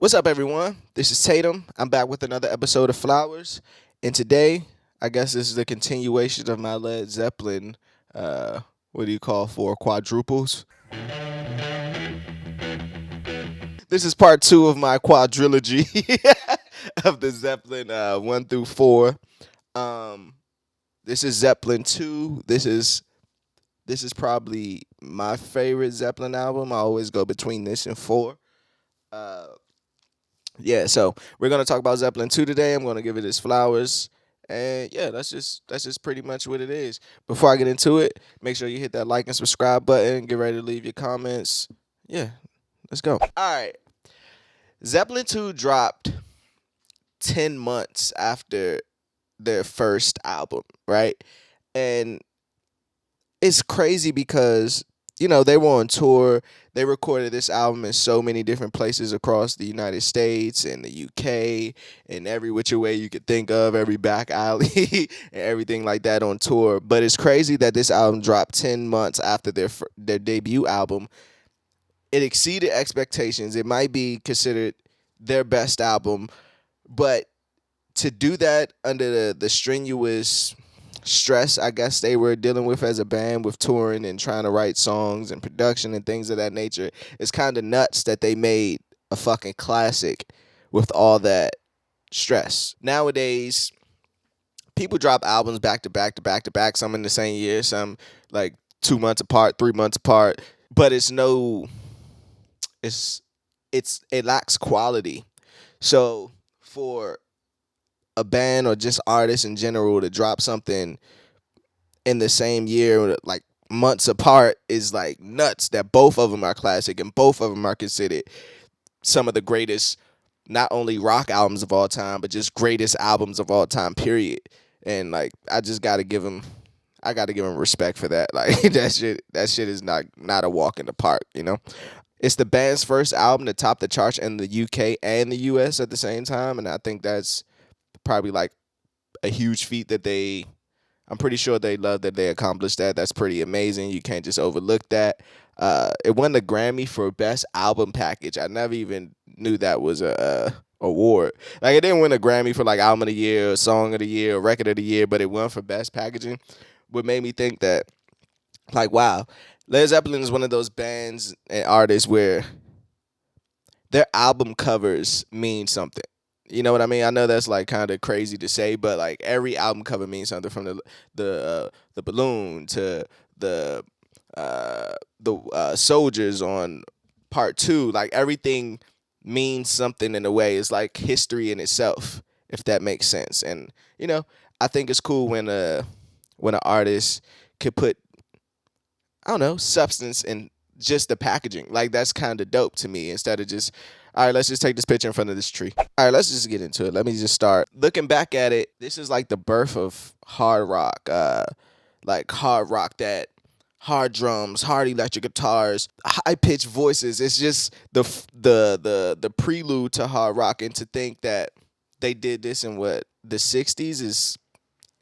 What's up, everyone? This is Tatum. I'm back with another episode of Flowers. And today, I guess this is the continuation of my Led Zeppelin, what do you call for quadruples? This is part two of my quadrilogy of the Zeppelin 1 through 4. Um, this is Zeppelin 2. This is probably my favorite Zeppelin album. I always go between this and 4. Uh, yeah, so we're gonna talk about Zeppelin 2 today. I'm gonna give it its flowers. And yeah, that's just pretty much what it is. Before I get into it, make sure you hit that like and subscribe button. Get ready to leave your comments. Yeah, let's go. All right. Zeppelin 2 dropped 10 months after their first album, right? And it's crazy because they were on tour. They recorded this album in so many different places across the United States and the UK and every which way you could think of, every back alley and everything like that on tour. But it's crazy that this album dropped 10 months after their debut album. It exceeded expectations. It might be considered their best album, but to do that under the strenuous stress I guess they were dealing with as a band with touring and trying to write songs and production and things of that nature, it's kind of nuts that they made a fucking classic with all that stress. Nowadays, people drop albums back to back to back to back, some in the same year, some like 2 months apart, 3 months apart, but it lacks quality. So for a band or just artists in general to drop something in the same year, like months apart, is like nuts that both of them are classic and both of them are considered some of the greatest, not only rock albums of all time, but just greatest albums of all time, period. And like, I gotta give them respect for that. Like that shit is not a walk in the park. It's the band's first album to top the charts in the UK and the US at the same time, and I think that's probably like a huge feat I'm pretty sure they love that they accomplished that. That's pretty amazing. You can't just overlook that. It won the Grammy for Best Album Package. I never even knew that was a award. Like, it didn't win a Grammy for like Album of the Year, or Song of the Year, or Record of the Year, but it won for Best Packaging. What made me think that, like, wow, Led Zeppelin is one of those bands and artists where their album covers mean something. You know what I mean? I know that's like kind of crazy to say, but like every album cover means something, from the balloon to the soldiers on part 2. Like, everything means something in a way. It's like history in itself, if that makes sense. And I think it's cool when an artist could put, I don't know, substance in just the packaging. Like, that's kind of dope to me, instead of just, all right, let's just take this picture in front of this tree. All right, let's just get into it. Let me just start. Looking back at it, this is like the birth of hard rock. Like hard rock that hard drums, hard electric guitars, high pitched voices. It's just the prelude to hard rock. And to think that they did this in the 60s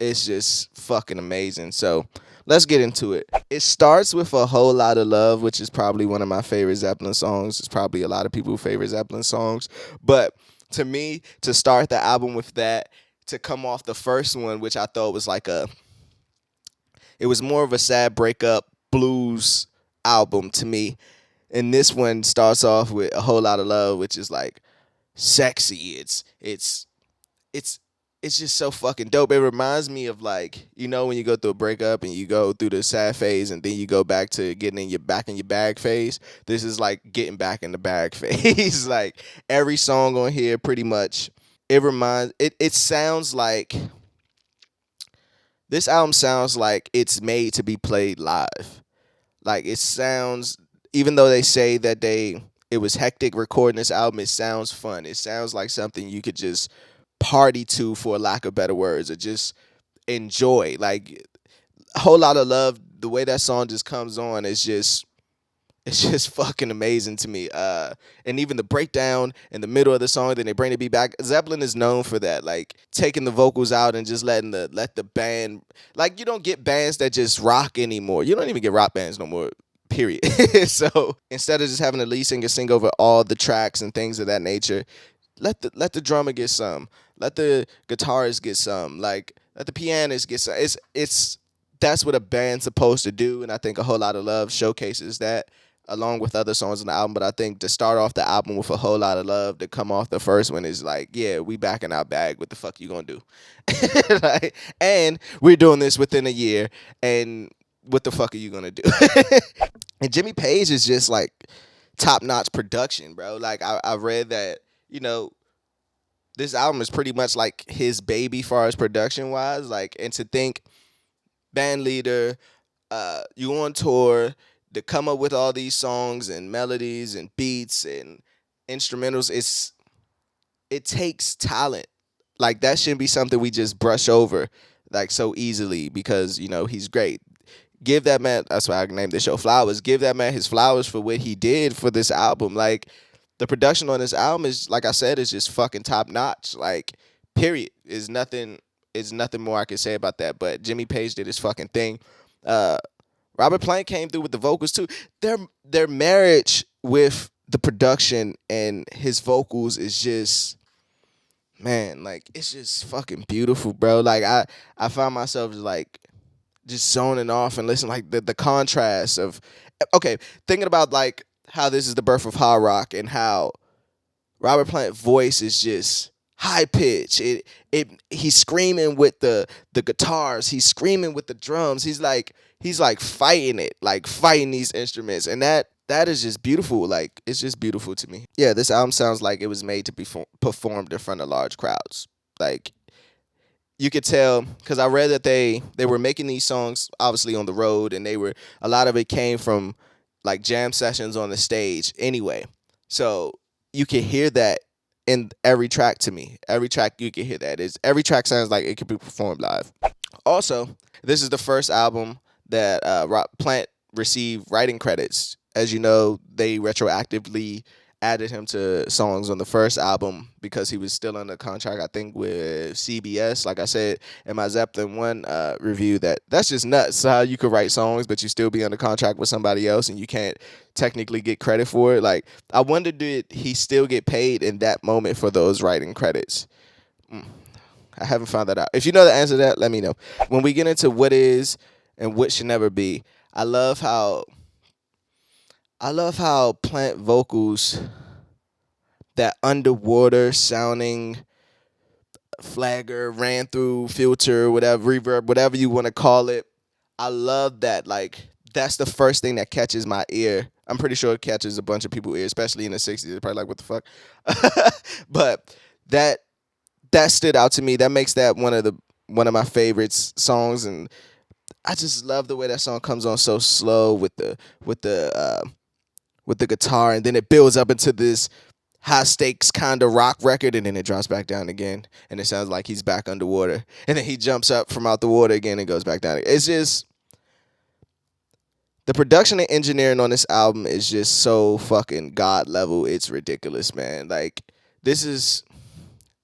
it's just fucking amazing. So let's get into it. It starts with A Whole Lot of Love, which is probably one of my favorite Zeppelin songs. It's probably a lot of people's favorite Zeppelin songs. But to me, to start the album with that, to come off the first one, which I thought was like it was more of a sad breakup blues album to me. And this one starts off with A Whole Lot of Love, which is like sexy. It's just so fucking dope. It reminds me of, like, when you go through a breakup and you go through the sad phase and then you go back to getting in your bag phase. This is like getting back in the bag phase. Like, every song on here pretty much, it sounds like, this album sounds like it's made to be played live. Like, it sounds, even though they say that it was hectic recording this album, it sounds fun. It sounds like something you could just party to, for lack of better words, or just enjoy. Like, A Whole Lot of Love, the way that song just comes on, it's just fucking amazing to me. And even the breakdown in the middle of the song, then they bring the beat back. Zeppelin is known for that, like taking the vocals out and just let the band, like, you don't get bands that just rock anymore. You don't even get rock bands no more. period. So instead of just having the lead singer sing over all the tracks and things of that nature, let the drummer get some, let the guitarist get some, like let the pianist get some. It's that's what a band's supposed to do, and I think A Whole Lot of Love showcases that along with other songs on the album. But I think to start off the album with A Whole Lot of Love, to come off the first one is like, yeah, we back in our bag. What the fuck you gonna do? Like, and we're doing this within a year, and what the fuck are you gonna do? And Jimmy Page is just like top notch production, bro. Like I read that, you know, this album is pretty much like his baby far as production wise. Like, and to think band leader, you on tour, to come up with all these songs and melodies and beats and instrumentals, it takes talent. Like that shouldn't be something we just brush over like so easily because, you know, he's great. Give that man, that's why I named the show Flowers. Give that man his flowers for what he did for this album. Like the production on this album is, like I said, is just fucking top notch. Like, period. Is nothing more I can say about that. But Jimmy Page did his fucking thing. Robert Plant came through with the vocals too. Their marriage with the production and his vocals is just, man, like it's just fucking beautiful, bro. Like I find myself like just zoning off and listening, like the contrast of, okay, thinking about like how this is the birth of hard rock and how Robert Plant's voice is just high pitch. He's screaming with the guitars, he's screaming with the drums, he's like fighting it, like fighting these instruments, and that is just beautiful. Like it's just beautiful to me. Yeah, this album sounds like it was made to be performed in front of large crowds. Like you could tell because I read that they were making these songs obviously on the road, and a lot of it came from like jam sessions on the stage anyway. So you can hear that in every track to me. Every track you can hear that. Every track sounds like it could be performed live. Also, this is the first album that Plant received writing credits. As you know, they retroactively added him to songs on the first album because he was still under contract, I think, with CBS. Like I said in my Zeppelin 1 review, that's just nuts. How you could write songs, but you still be under contract with somebody else and you can't technically get credit for it. Like, I wonder, did he still get paid in that moment for those writing credits? I haven't found that out. If you know the answer to that, let me know. When we get into what is and what should never be, I love how Plant vocals, that underwater sounding flagger, ran through, filter, whatever, reverb, whatever you want to call it. I love that. Like, that's the first thing that catches my ear. I'm pretty sure it catches a bunch of people's ear, especially in the 60s. They're probably like, what the fuck? But that stood out to me. That makes that one of my favorites songs, and I just love the way that song comes on so slow with the guitar, and then it builds up into this high stakes kind of rock record, and then it drops back down again, and it sounds like he's back underwater, and then he jumps up from out the water again and goes back down. It's just, the production and engineering on this album is just so fucking god level. It's ridiculous, man. Like this is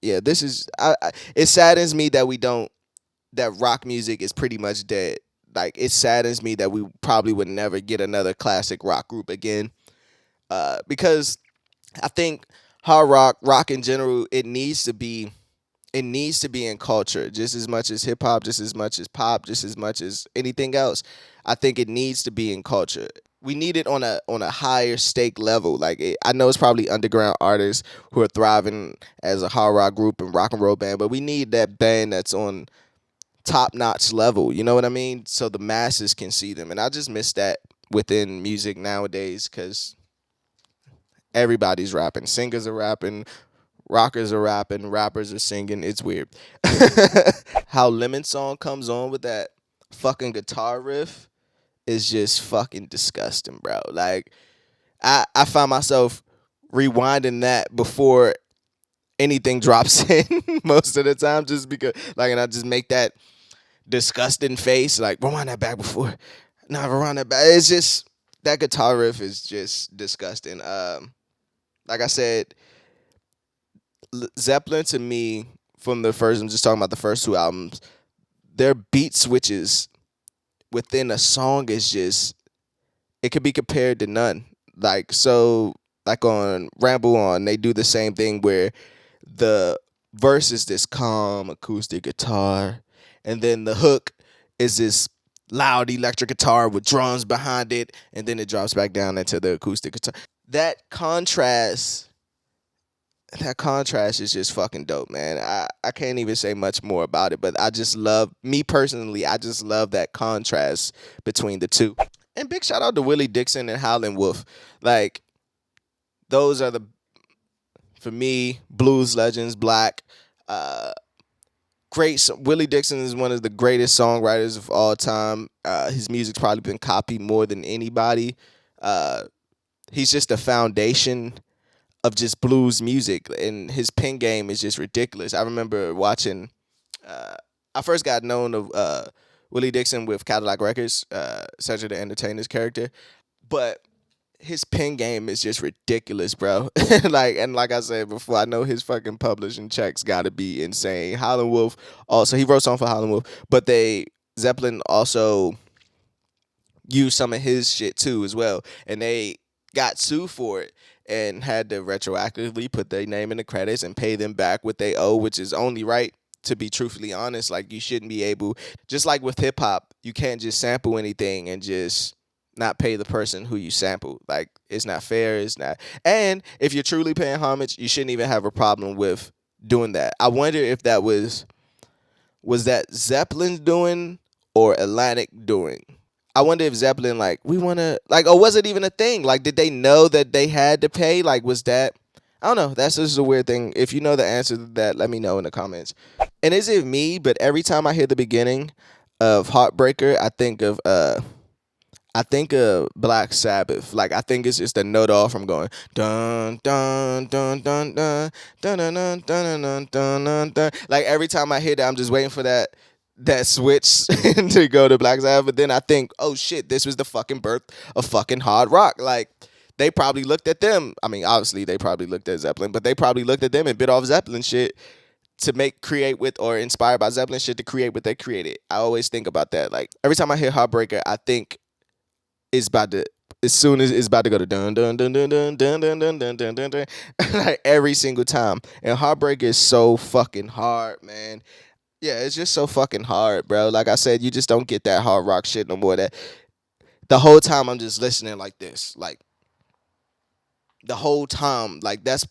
it saddens me that rock music is pretty much dead. Like it saddens me that we probably would never get another classic rock group again. Because I think hard rock in general, it needs to be in culture just as much as hip hop, just as much as pop, just as much as anything else. I think it needs to be in culture. We need it on a higher stake level. Like I know it's probably underground artists who are thriving as a hard rock group and rock and roll band, but we need that band that's on top notch level. You know what I mean? So the masses can see them, and I just miss that within music nowadays because everybody's rapping. Singers are rapping, rockers are rapping, rappers are singing. It's weird. How Lemon Song comes on with that fucking guitar riff is just fucking disgusting, bro. Like, I find myself rewinding that before anything drops in most of the time, just because, like, and I just make that disgusting face, like, rewind that back before. No, rewind that back. It's just, that guitar riff is just disgusting. Like I said, Zeppelin to me, from the first, I'm just talking about the first two albums, their beat switches within a song is just it could be compared to none. Like so, like on Ramble On, they do the same thing where the verse is this calm acoustic guitar, and then the hook is this loud electric guitar with drums behind it, and then it drops back down into the acoustic guitar. That contrast, that contrast is just fucking dope, man. I can't even say much more about it, but I just love, me personally, I just love that contrast between the two. And big shout out to Willie Dixon and Howlin' Wolf. Like, those are the, for me, blues legends, black. Uh, Willie Dixon is one of the greatest songwriters of all time. His music's probably been copied more than anybody. Uh, he's just a foundation of just blues music, and his pen game is just ridiculous. I remember watching. I first got known of Willie Dixon with Cadillac Records, Cedric the Entertainer's character, but his pen game is just ridiculous, bro. Like I said before, I know his fucking publishing checks got to be insane. Howlin' Wolf also, he wrote songs for Howlin' Wolf, but Zeppelin also used some of his shit too as well, and they got sued for it and had to retroactively put their name in the credits and pay them back what they owe, which is only right. To be truthfully honest, like, you shouldn't be able, just like with hip hop, you can't just sample anything and just not pay the person who you sampled. Like, it's not fair. It's not. And if you're truly paying homage, you shouldn't even have a problem with doing that. I wonder if that was that Zeppelin doing or Atlantic doing. I wonder if Zeppelin, like, we want to, like, or was it even a thing? Like, did they know that they had to pay? Like, was that, I don't know. That's just a weird thing. If you know the answer to that, let me know in the comments. And is it me? But every time I hear the beginning of Heartbreaker, I think of Black Sabbath. Like, I think it's just a note off from going dun dun dun dun dun dun dun dun dun dun dun dun dun. Like, every time I hear that, I'm just waiting for that switch to go to Black Sabbath. But then I think, oh shit, this was the fucking birth of fucking hard rock. Like, they probably looked at them. I mean, obviously they probably looked at Zeppelin, but they probably looked at them and bit off Zeppelin shit to create with, or inspired by Zeppelin shit to create what they created. I always think about that. Like, every time I hear Heartbreaker, I think it's about to, as soon as it's about to go to dun dun dun dun dun dun dun dun dun dun dun dun, like, every single time. And Heartbreaker is so fucking hard, man. Yeah, it's just so fucking hard, bro. Like I said, you just don't get that hard rock shit no more. That the whole time I'm just listening like this, like, the whole time, like, that's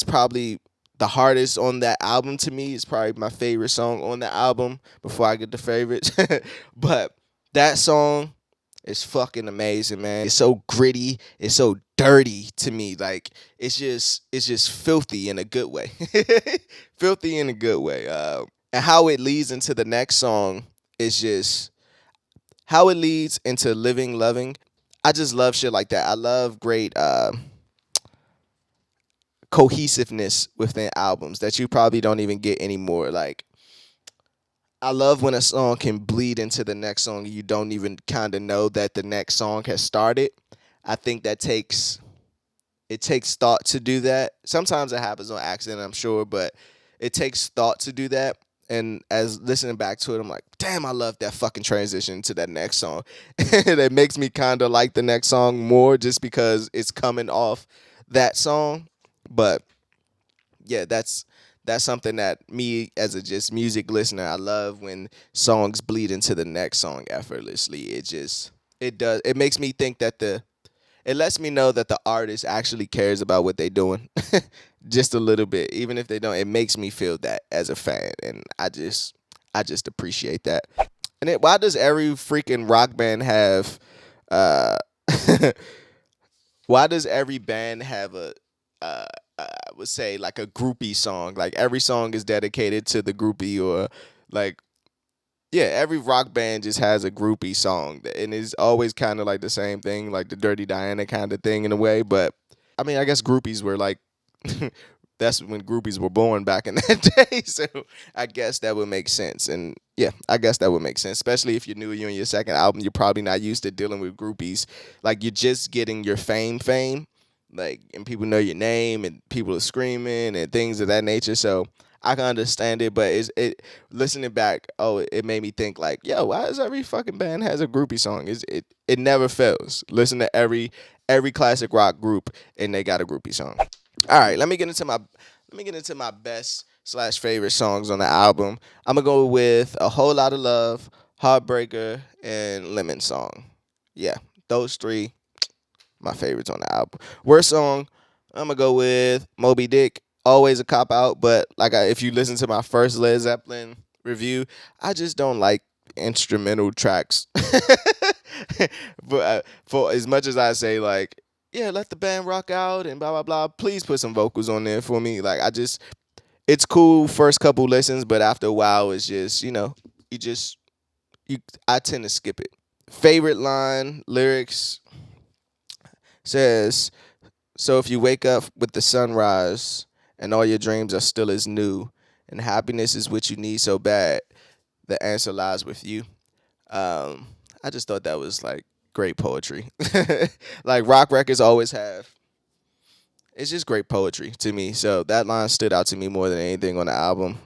probably the hardest on that album to me. It's probably my favorite song on the album before I get to favorites. But that song is fucking amazing, man. It's so gritty. It's so dirty to me. Like, it's just filthy in a good way. Filthy in a good way. And how it leads into the next song is just how it leads into Living Loving. I just love shit like that. I love great cohesiveness within albums that you probably don't even get anymore. Like, I love when a song can bleed into the next song and you don't even kind of know that the next song has started. I think it takes thought to do that. Sometimes it happens on accident, I'm sure, but it takes thought to do that. And as listening back to it, I'm like, damn, I love that fucking transition to that next song. And it makes me kind of like the next song more just because it's coming off that song. But yeah, that's something that me as a just music listener, I love when songs bleed into the next song effortlessly. It makes me think that it lets me know that the artist actually cares about what they're doing. Just a little bit. Even if they don't, it makes me feel that as a fan. And I just appreciate that. And why does every freaking rock band have uh why does every band have I would say, like, a groupie song? Like, every song is dedicated to the groupie, or, like, yeah, every rock band just has a groupie song, and it's always kind of like the same thing, like the Dirty Diana kind of thing in a way. But I mean, I guess groupies were like, that's when groupies were born back in that day. So I guess that would make sense. And yeah, I guess that would make sense, especially if you're new, you're on your second album, you're probably not used to dealing with groupies. Like, you're just getting your fame, like, and people know your name and people are screaming and things of that nature. So I can understand it, but it listening back, oh, it made me think like, yo, why does every fucking band has a groupie song? It never fails. Listen to every classic rock group and they got a groupie song. All right, let me get into my best slash favorite songs on the album. I'm gonna go with A Whole Lot of Love, Heartbreaker, and Lemon Song. Yeah, those three my favorites on the album. Worst song, I'm gonna go with Moby Dick. Always a cop out, but if you listen to my first Led Zeppelin review, I just don't like instrumental tracks. but for as much as I say like, yeah, let the band rock out and blah blah blah, please put some vocals on there for me. It's cool first couple listens, but after a while, it's just you just you. I tend to skip it. Favorite line lyrics says, so if you wake up with the sunrise and all your dreams are still as new and happiness is what you need so bad, the answer lies with you. Um, I just thought that was like great poetry. Like rock records always have. It's just great poetry to me. So that line stood out to me more than anything on the album.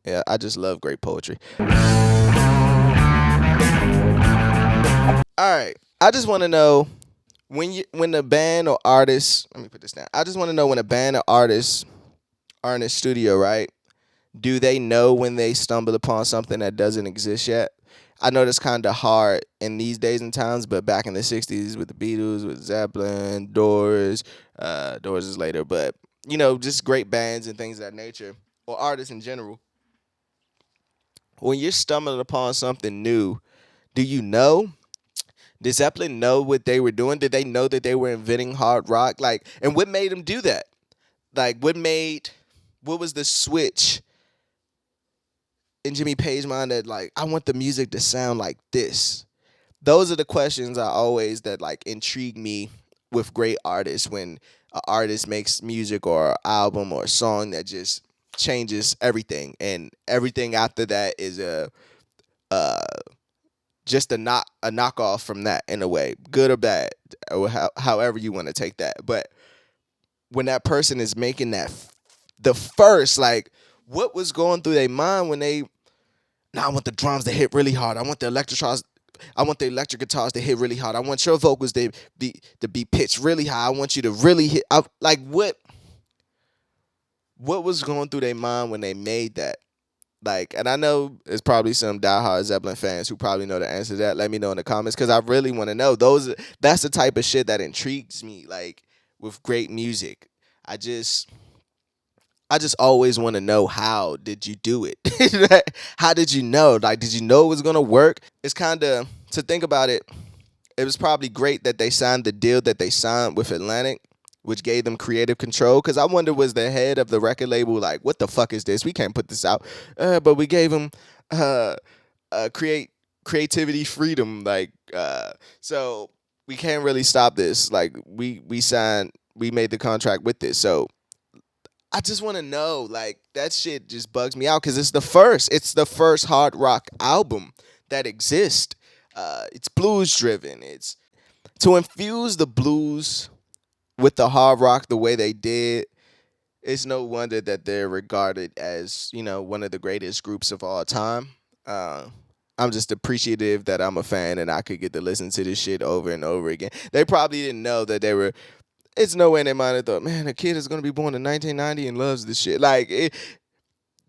Yeah, I just love great poetry. All right. I just want to know when the band or artist, let me put this down. I just want to know when a band or artist are in a studio, right? Do they know when they stumble upon something that doesn't exist yet? I know that's kind of hard in these days and times, but back in the '60s with the Beatles, with Zeppelin, Doors, Doors is later, but just great bands and things of that nature, or artists in general. When you're stumbling upon something new, do you know? Did Zeppelin know what they were doing? Did they know that they were inventing hard rock? And what made them do that? What was the switch in Jimmy Page's mind that I want the music to sound like this? Those are the questions I always that intrigue me with great artists when an artist makes music or an album or a song that just changes everything, and everything after that is uh just a knockoff from that in a way, good or bad, or however you want to take that. But when that person is making the first, what was going through their mind when they, now I want the drums to hit really hard. I want the electric guitars to hit really hard. I want your vocals to be pitched really high. I want you to really hit. What was going through their mind when they made that? And I know there's probably some diehard Zeppelin fans who probably know the answer to that. Let me know in the comments because I really want to know. That's the type of shit that intrigues me. With great music, I just always want to know, how did you do it? How did you know? Did you know it was gonna work? It's kind of, to think about it. It was probably great that they signed the deal that they signed with Atlantic, which gave them creative control. Because I wonder, was the head of the record label like, what the fuck is this? We can't put this out. But we gave them creativity freedom. So we can't really stop this. We made the contract with this. So I just want to know, that shit just bugs me out because it's the first hard rock album that exists. It's blues driven. It's to infuse the blues with the hard rock the way they did. It's no wonder that they're regarded as one of the greatest groups of all time. Uh, I'm just appreciative that I'm a fan and I could get to listen to this shit over and over again. They probably didn't know that they were. It's no way in their mind they thought, man, a kid is gonna be born in 1990 and loves this shit.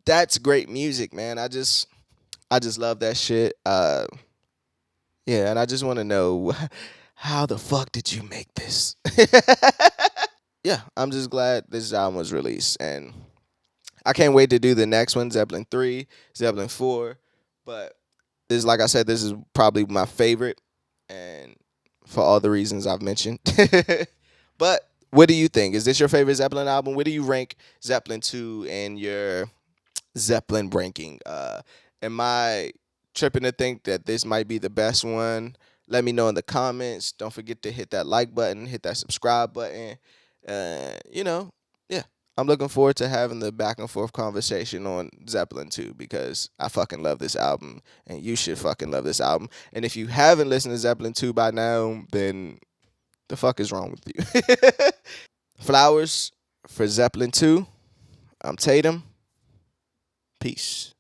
That's great music, man. I just love that shit. Yeah, and I just want to know, how the fuck did you make this? Yeah, I'm just glad this album was released, and I can't wait to do the next one, Zeppelin 3, Zeppelin 4. But like I said, this is probably my favorite, and for all the reasons I've mentioned. But what do you think? Is this your favorite Zeppelin album? Where do you rank Zeppelin 2 in your Zeppelin ranking? Am I tripping to think that this might be the best one? Let me know in the comments. Don't forget to hit that like button, hit that subscribe button. Yeah. I'm looking forward to having the back and forth conversation on Zeppelin 2 because I fucking love this album and you should fucking love this album. And if you haven't listened to Zeppelin 2 by now, then the fuck is wrong with you? Flowers for Zeppelin 2. I'm Tatum. Peace.